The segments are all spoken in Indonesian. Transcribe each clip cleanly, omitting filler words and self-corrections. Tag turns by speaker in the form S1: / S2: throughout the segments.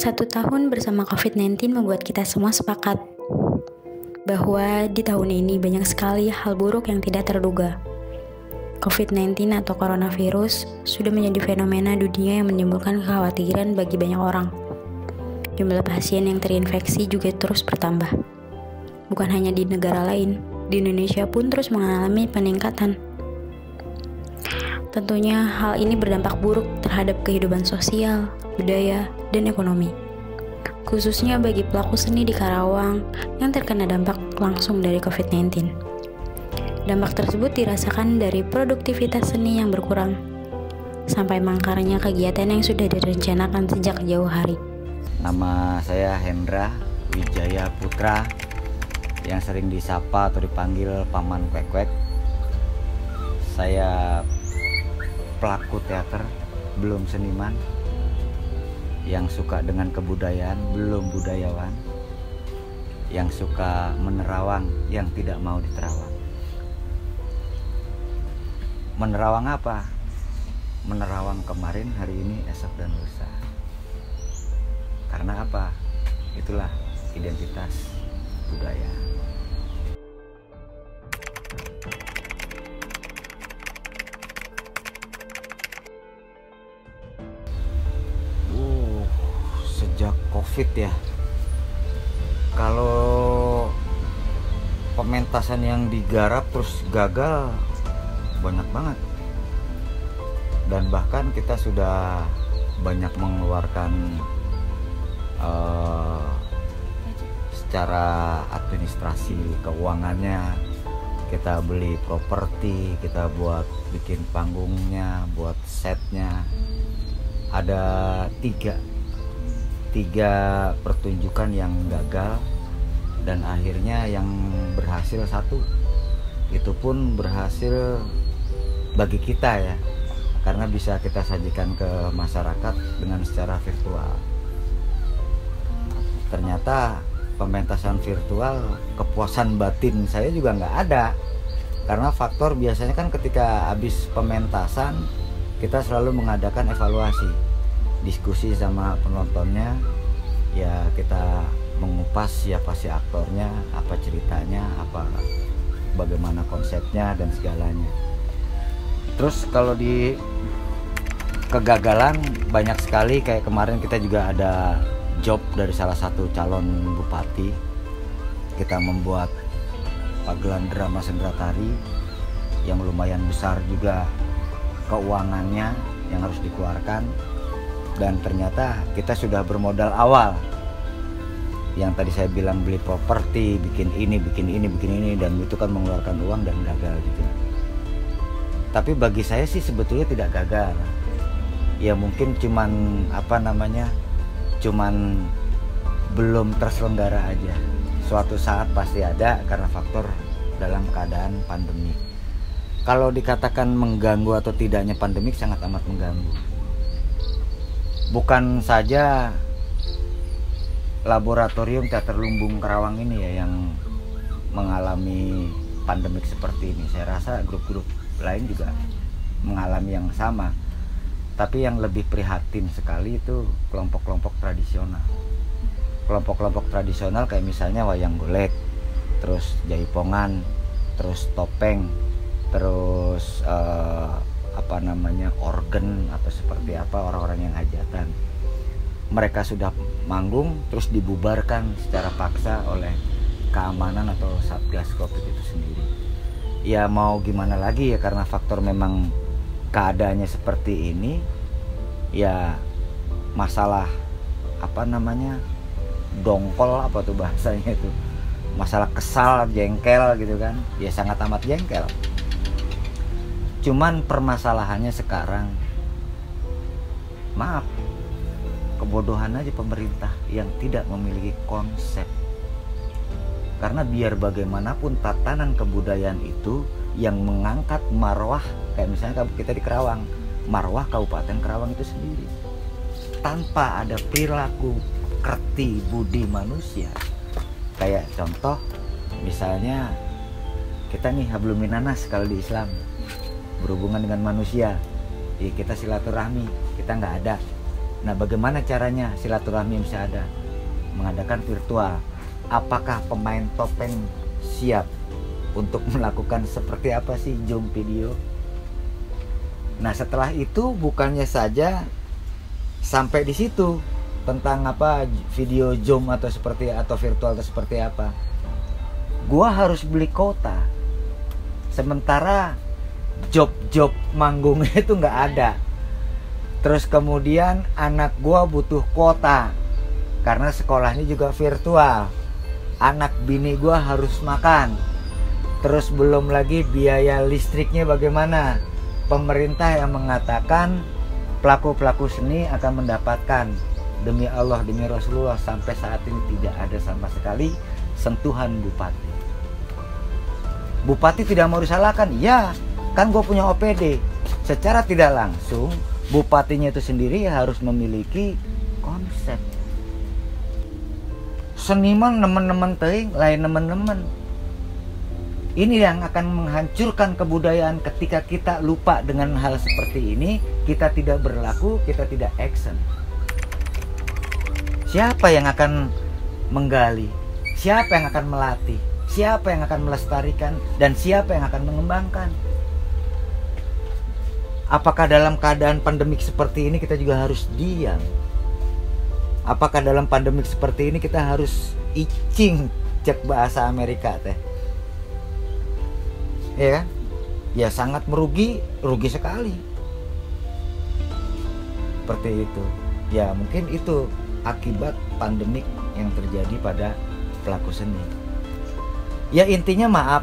S1: 1 tahun bersama COVID-19 membuat kita semua sepakat bahwa di tahun ini banyak sekali hal buruk yang tidak terduga. COVID-19 atau coronavirus sudah menjadi fenomena dunia yang menimbulkan kekhawatiran bagi banyak orang. Jumlah pasien yang terinfeksi juga terus bertambah. Bukan hanya di negara lain, di Indonesia pun terus mengalami peningkatan. Tentunya hal ini berdampak buruk terhadap kehidupan sosial, budaya, dan ekonomi. Khususnya bagi pelaku seni di Karawang yang terkena dampak langsung dari COVID-19. Dampak tersebut dirasakan dari produktivitas seni yang berkurang, sampai mangkarnya kegiatan yang sudah direncanakan sejak jauh hari.
S2: Nama saya Hendra Wijaya Putra, yang sering disapa atau dipanggil Paman Kwek-Kwek. Saya pelaku teater, belum seniman, yang suka dengan kebudayaan, belum budayawan, yang suka menerawang, yang tidak mau diterawang. Menerawang apa? Menerawang kemarin, hari ini, esok, dan lusa. Karena apa? Itulah identitas budaya. Sejak COVID ya, kalau pementasan yang digarap terus gagal banyak banget, dan bahkan kita sudah banyak mengeluarkan secara administrasi keuangannya. Kita beli properti, kita buat bikin panggungnya, buat setnya. Ada tiga pertunjukan yang gagal, dan akhirnya yang berhasil satu. Itu pun berhasil bagi kita ya, karena bisa kita sajikan ke masyarakat dengan secara virtual. Ternyata pementasan virtual, kepuasan batin saya juga nggak ada, karena faktor biasanya kan ketika habis pementasan kita selalu mengadakan evaluasi, diskusi sama penontonnya, ya kita mengupas siapa sih aktornya, apa ceritanya, apa bagaimana konsepnya dan segalanya. Terus kalau di kegagalan banyak sekali, kayak kemarin kita juga ada job dari salah satu calon bupati. Kita membuat pagelaran drama Sendratari yang lumayan besar juga keuangannya yang harus dikeluarkan. Dan ternyata kita sudah bermodal awal, yang tadi saya bilang beli properti, bikin ini, dan itu kan mengeluarkan uang dan gagal gitu. Tapi bagi saya sih sebetulnya tidak gagal. Ya mungkin cuman cuman belum terselenggara aja. Suatu saat pasti ada, karena faktor dalam keadaan pandemi. Kalau dikatakan mengganggu atau tidaknya pandemik, sangat amat mengganggu. Bukan saja laboratorium Teater Lumbung Karawang ini ya yang mengalami pandemik seperti ini. Saya rasa grup-grup lain juga mengalami yang sama. Tapi yang lebih prihatin sekali itu kelompok-kelompok tradisional. Kelompok-kelompok tradisional kayak misalnya wayang golek, terus jaipongan, terus topeng, terus organ atau seperti apa, orang-orang yang hajatan. Mereka sudah manggung terus dibubarkan secara paksa oleh keamanan atau Satgas Covid itu sendiri. Ya mau gimana lagi ya, karena faktor memang keadaannya seperti ini. Ya masalah dongkol apa tuh bahasanya itu, masalah kesal, jengkel gitu kan, ya sangat amat jengkel. Cuman permasalahannya sekarang, maaf, kebodohan aja pemerintah yang tidak memiliki konsep. Karena biar bagaimanapun tatanan kebudayaan itu yang mengangkat marwah, kayak misalnya kita di Karawang, marwah Kabupaten Karawang itu sendiri. Tanpa ada perilaku kerti budi manusia. Kayak contoh, misalnya kita nih hablum minanas kalau di Islam, berhubungan dengan manusia, ya kita silaturahmi, kita nggak ada. Nah, bagaimana caranya silaturahmi bisa ada? Mengadakan virtual. Apakah pemain topeng siap untuk melakukan seperti apa sih Zoom video? Nah, setelah itu bukannya saja sampai di situ tentang apa video Zoom atau virtual atau seperti apa. Gua harus beli kuota. Sementara job manggungnya itu nggak ada. Terus kemudian anak gua butuh kuota karena sekolahnya juga virtual. Anak bini gua harus makan. Terus belum lagi biaya listriknya bagaimana. Pemerintah yang mengatakan pelaku-pelaku seni akan mendapatkan, demi Allah, demi Rasulullah, sampai saat ini tidak ada sama sekali sentuhan bupati. Bupati tidak mau disalahkan, ya kan gue punya OPD. Secara tidak langsung bupatinya itu sendiri harus memiliki konsep. Seniman nemen-nemen teuing, lain nemen-nemen. Ini yang akan menghancurkan kebudayaan ketika kita lupa dengan hal seperti ini. Kita tidak berlaku, kita tidak action. Siapa yang akan menggali? Siapa yang akan melatih? Siapa yang akan melestarikan? Dan siapa yang akan mengembangkan? Apakah dalam keadaan pandemik seperti ini kita juga harus diam? Apakah dalam pandemik seperti ini kita harus icing, cek bahasa Amerika teh? Ya kan? Ya sangat rugi sekali. Seperti itu. Ya mungkin itu akibat pandemik yang terjadi pada pelaku seni. Ya intinya maaf,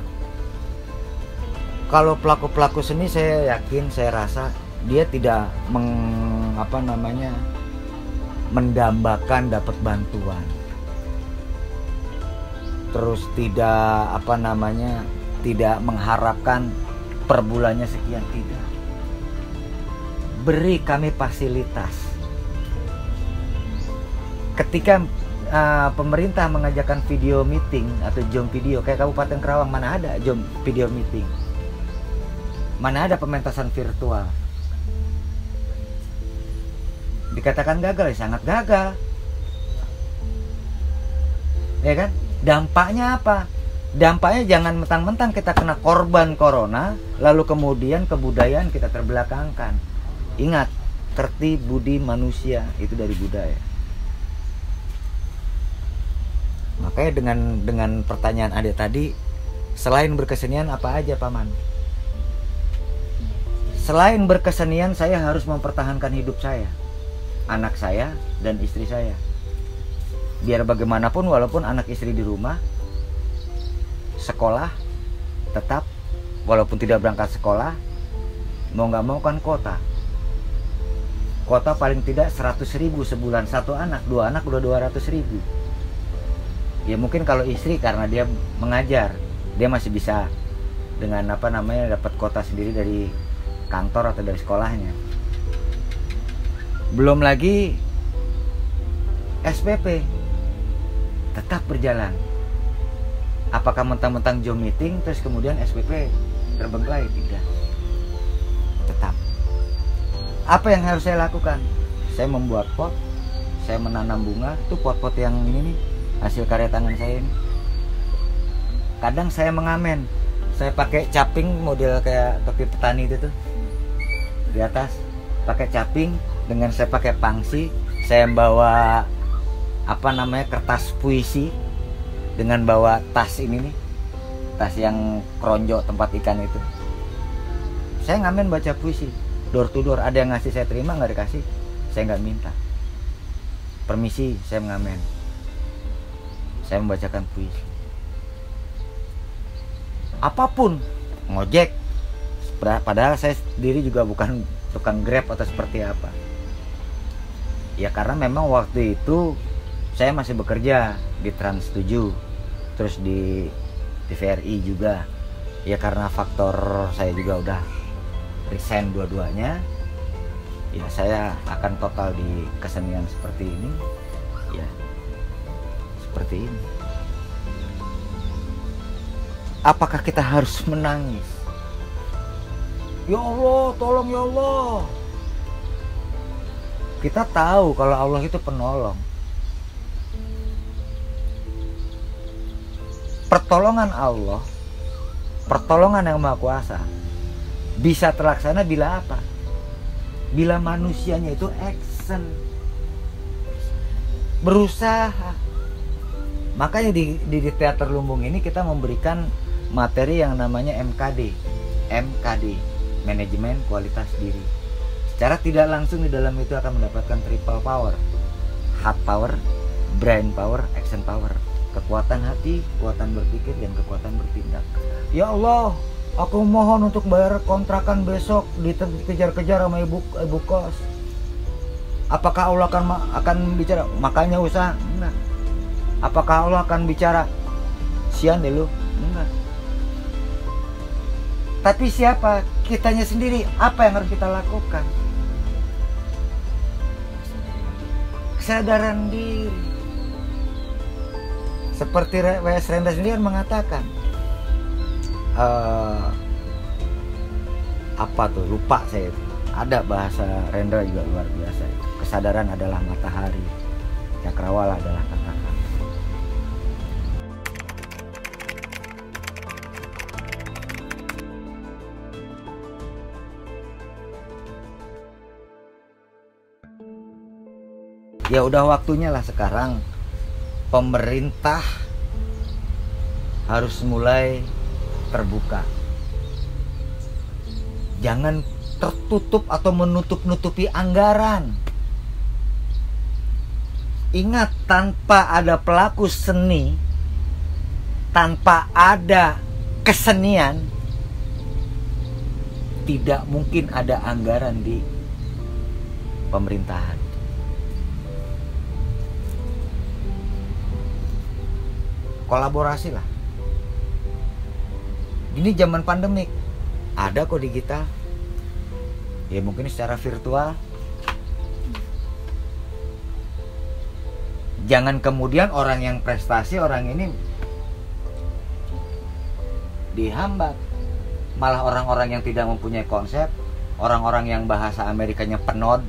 S2: kalau pelaku seni saya yakin, saya rasa dia tidak mendambakan dapat bantuan. Terus tidak mengharapkan per bulannya sekian, tidak. Beri kami fasilitas. Ketika pemerintah mengajakkan video meeting atau Zoom video, kayak Kabupaten Kerawang, mana ada Zoom video meeting? Mana ada pementasan virtual? Dikatakan gagal, ya sangat gagal. Ya kan? Dampaknya apa? Dampaknya jangan mentang-mentang kita kena korban corona, lalu kemudian kebudayaan kita terbelakangkan. Ingat, kerti budi manusia itu dari budaya. Makanya dengan pertanyaan Ade tadi, selain berkesenian apa aja Paman? Selain berkesenian, saya harus mempertahankan hidup saya, anak saya, dan istri saya. Biar bagaimanapun, walaupun anak istri di rumah, sekolah tetap, walaupun tidak berangkat sekolah, mau nggak mau kan kota paling tidak 100.000 sebulan, satu anak, dua anak udah 200.000. Ya mungkin kalau istri karena dia mengajar, dia masih bisa dengan dapat kuota sendiri dari kantor atau dari sekolahnya. Belum lagi SPP tetap berjalan. Apakah mentang-mentang Zoom meeting terus kemudian SPP terbengkalai? Tidak. Tetap. Apa yang harus saya lakukan? Saya membuat pot, saya menanam bunga. Itu pot-pot yang ini nih, hasil karya tangan saya ini. Kadang saya mengamen, saya pakai caping model kayak topi petani itu tuh. Di atas pakai caping, dengan saya pakai pangsi, saya bawa kertas puisi, dengan bawa tas ini nih, tas yang keronjok tempat ikan itu. Saya ngamen baca puisi, door to door. Ada yang ngasih saya terima, nggak dikasih saya nggak minta. Permisi, saya ngamen, saya membacakan puisi. Apapun, ngojek, padahal saya sendiri juga bukan tukang Grab atau seperti apa. Ya karena memang waktu itu saya masih bekerja di Trans 7, terus di TVRI juga. Ya karena faktor saya juga udah resign dua-duanya, ya saya akan total di kesenian seperti ini. Ya seperti ini. Apakah kita harus menangis? Ya Allah, tolong ya Allah. Kita tahu kalau Allah itu penolong. Pertolongan Allah, pertolongan yang Maha Kuasa, bisa terlaksana bila apa? Bila manusianya itu action, berusaha. Makanya di teater lumbung ini kita memberikan materi yang namanya MKD, manajemen kualitas diri. Secara tidak langsung di dalam itu akan mendapatkan triple power, heart power, brain power, action power. Kekuatan hati, kekuatan berpikir, dan kekuatan bertindak. Ya Allah, aku mohon untuk bayar kontrakan besok, dikejar-kejar sama ibu kos. Apakah Allah akan bicara? Makanya usaha? Enggak. Apakah Allah akan bicara? Sian deh lu? Enggak. Tapi siapa? Kitanya sendiri. Apa yang harus kita lakukan? Kesadaran diri. Seperti W.S. Rendra sendiri mengatakan, apa tuh, lupa saya itu. Ada bahasa Rendra juga luar biasa. Kesadaran adalah matahari, cakrawala adalah katakan. Ya udah waktunya lah sekarang pemerintah harus mulai terbuka. Jangan tertutup atau menutup-nutupi anggaran. Ingat, tanpa ada pelaku seni, tanpa ada kesenian, tidak mungkin ada anggaran di pemerintahan. Kolaborasi lah. Ini zaman pandemik, ada kok digital. Ya mungkin secara virtual. Jangan kemudian orang yang prestasi, orang ini dihambat. Malah orang-orang yang tidak mempunyai konsep, orang-orang yang bahasa Amerikanya penod,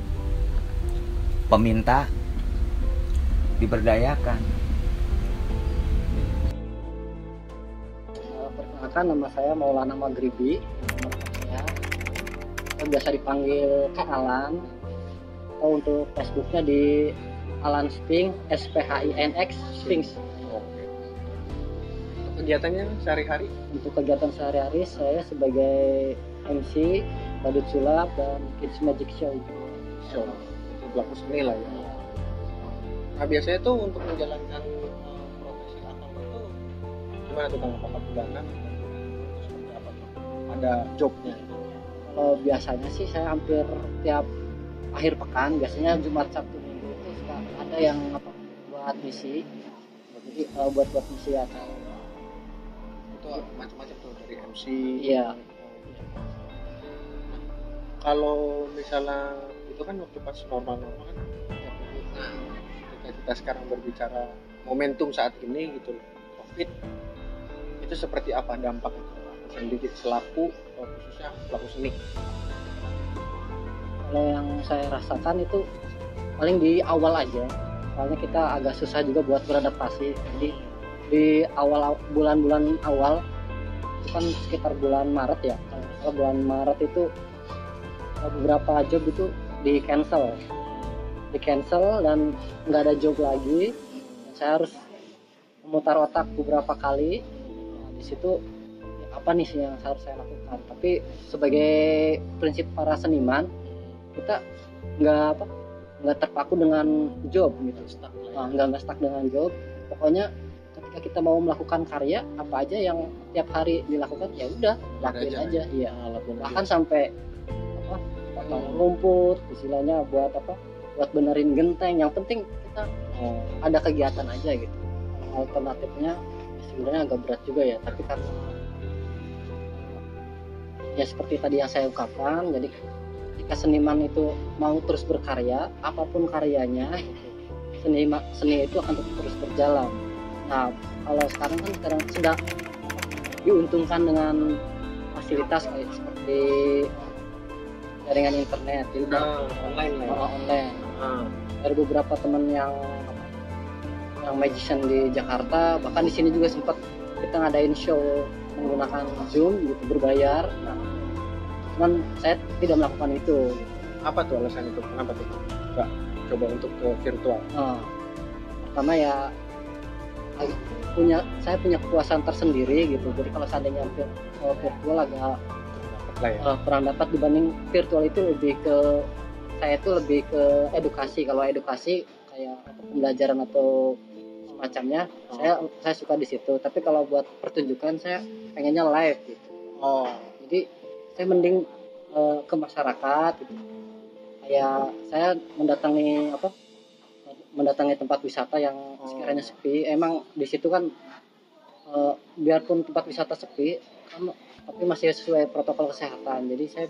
S2: peminta, diberdayakan.
S3: Nama saya Maulana Maghribi, saya biasa dipanggil Kak Alan, atau untuk Facebooknya di Alan Sphinx, SPHINX Sphinx.
S4: Oke. Kegiatannya sehari-hari?
S3: Untuk kegiatan sehari-hari saya sebagai MC, badut sulap, dan Kids Magic Show.
S4: Show, itu pelaku seni lah ya. Nah biasanya tuh untuk menjalankan profesi akang itu gimana tuh Kang? Apakah bulanan? Ada jobnya?
S3: Biasanya sih saya hampir tiap akhir pekan, biasanya Jumat Sabtu Minggu itu ada yang buat misi, jadi buat misi atau
S4: itu macam-macam tuh, dari MC.
S3: Iya.
S4: Kalau misalnya itu kan waktu pas normal-normal kan, nah ketika kita sekarang berbicara momentum saat ini gitu, COVID itu seperti apa dampaknya sendiri selaku khususnya pelaku seni?
S3: Kalau yang saya rasakan itu paling di awal aja, soalnya kita agak susah juga buat beradaptasi. Jadi di awal bulan-bulan awal itu kan sekitar bulan Maret ya, kalau bulan Maret itu beberapa job itu di cancel dan nggak ada job lagi. Saya harus memutar otak beberapa kali. Nah, di situ apa nih sih yang harus saya lakukan? Tapi sebagai prinsip para seniman, kita nggak terpaku dengan job gitu, nggak stuck dengan job. Pokoknya ketika kita mau melakukan karya, apa aja yang tiap hari dilakukan ya udah lakuin aja. Iya, bahkan sampai potong rumput, istilahnya buat benerin genteng. Yang penting kita ada kegiatan aja gitu. Alternatifnya sebenarnya agak berat juga ya, tapi karena ya seperti tadi yang saya ungkapkan, jadi ketika seniman itu mau terus berkarya, apapun karyanya, seni itu akan terus berjalan. Nah, kalau sekarang kan sedang diuntungkan dengan fasilitas kayak seperti jaringan internet, jadi
S4: online.
S3: Dari beberapa teman yang magician di Jakarta, bahkan di sini juga sempat kita ngadain show menggunakan Zoom gitu, berbayar. Nah, cuman saya tidak melakukan itu.
S4: Apa tuh alasan itu? Kenapa tuh nggak coba untuk ke virtual?
S3: Pertama ya saya punya kepuasan tersendiri gitu. Jadi kalau seandainya virtual agak kurang dapat dibanding virtual itu saya itu lebih ke edukasi. Kalau edukasi kayak pembelajaran atau semacamnya, saya suka di situ. Tapi kalau buat pertunjukan saya pengennya live gitu. Jadi saya mending ke masyarakat gitu. Kayak saya mendatangi tempat wisata yang sekiranya sepi. Emang di situ kan biarpun tempat wisata sepi tapi masih sesuai protokol kesehatan. Jadi saya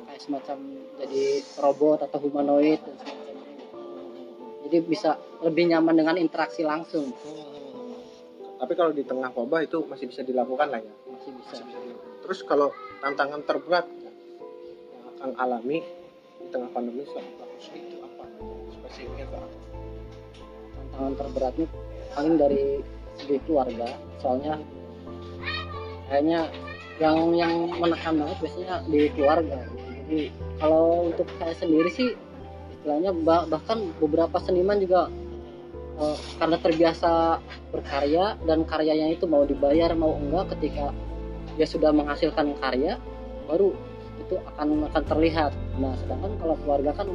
S3: kayak semacam jadi robot atau humanoid dan semacamnya. Jadi bisa lebih nyaman dengan interaksi langsung.
S4: Tapi kalau di tengah wabah itu masih bisa dilakukan lah ya.
S3: Masih bisa.
S4: Terus kalau tantangan terberat yang Kang alami di tengah pandemi selama itu apa? Spesifiknya apa?
S3: Tantangan terberatnya paling dari segi keluarga, soalnya kayaknya yang menekan banget biasanya di keluarga. Jadi kalau untuk saya sendiri sih istilahnya bahkan beberapa seniman juga karena terbiasa berkarya dan karyanya itu mau dibayar mau enggak, ketika dia sudah menghasilkan karya baru itu akan terlihat. Nah sedangkan kalau keluarga kan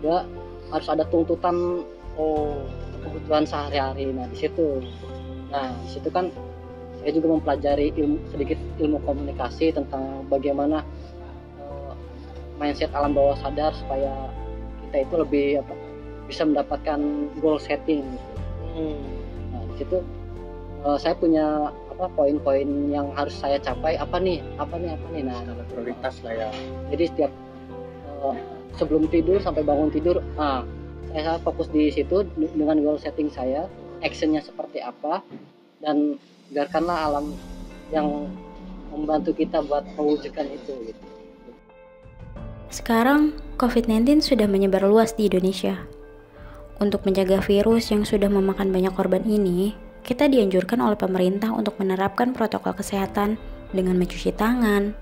S3: dia harus ada tuntutan kebutuhan sehari-hari. Nah di situ kan saya juga mempelajari sedikit ilmu komunikasi tentang bagaimana mindset alam bawah sadar supaya kita itu lebih bisa mendapatkan goal setting gitu. Nah di situ saya punya poin-poin yang harus saya capai apa nih. Nah
S4: prioritas lah ya.
S3: Jadi setiap sebelum tidur sampai bangun tidur saya fokus di situ dengan goal setting saya, actionnya seperti apa, dan biarkanlah alam yang membantu kita buat mewujudkan itu gitu.
S1: Sekarang COVID-19 sudah menyebar luas di Indonesia. Untuk menjaga virus yang sudah memakan banyak korban ini, kita dianjurkan oleh pemerintah untuk menerapkan protokol kesehatan dengan mencuci tangan,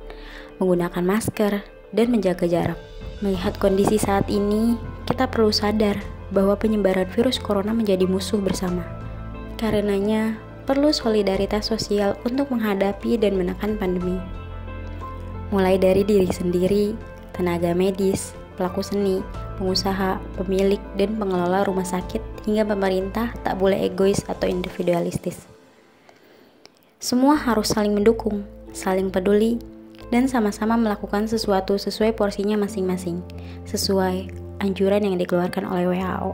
S1: menggunakan masker, dan menjaga jarak. Melihat kondisi saat ini, kita perlu sadar bahwa penyebaran virus corona menjadi musuh bersama. Karenanya, perlu solidaritas sosial untuk menghadapi dan menekan pandemi. Mulai dari diri sendiri, tenaga medis, pelaku seni, pengusaha, pemilik, dan pengelola rumah sakit, hingga pemerintah tak boleh egois atau individualistis. Semua harus saling mendukung, saling peduli, dan sama-sama melakukan sesuatu sesuai porsinya masing-masing, sesuai anjuran yang dikeluarkan oleh WHO.